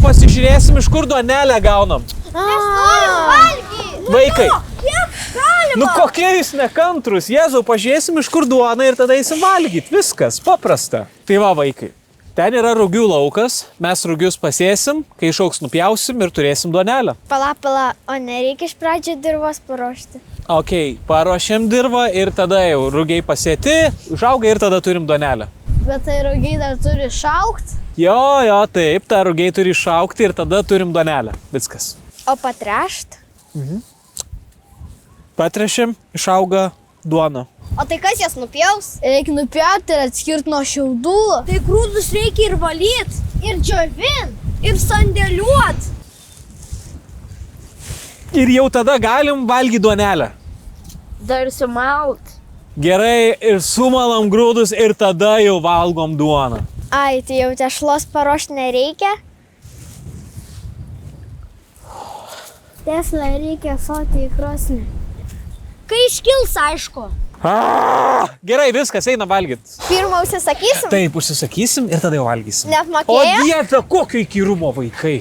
pasižiūrėsim, iš kur duonelę gaunam. Mes norim valgyti. Vaikai. Kiek galima? Nu kokie jūs nekantrus. Jėzau, pažiūrėsim, iš kur duona ir tada eisim valgyti. Viskas, paprasta. Tai va, vaikai. Ten yra rugių laukas, mes rugius pasėsim, kai išauks nupjausim ir turėsim duonelę. Pala, o nereikia iš pradžio dirvos paruošti? Ok, paruošėm dirvą ir tada jau rugiai pasėti, užauga ir tada turim duonelę. Bet tai rugiai dar turi išaugti? Jo, taip, ta rugiai turi išaugti ir tada turim duonelę. Viskas. O patrešt? Patrešim, išauga duona. O tai kas jas nupjaus? Reikia nupjauti ir atskirti nuo šiaudų. Tai grūdus reikia ir valyti, ir džiovint, ir sandėliuot. Ir jau tada galim valgyti duonelę. Dar sumalt. Gerai, ir sumalam grūdus ir tada jau valgom duoną. Ai, tai jau tešlos paruošti nereikia? Teslą reikia soti į krosnį. Kai iškils, aišku. Gerai, viskas, eina valgyt. Pirmą užsisakysim? Taip, užsisakysim ir tada jau valgysim. Neapmokėjo? O dieve, kokio įkyrumo vaikai.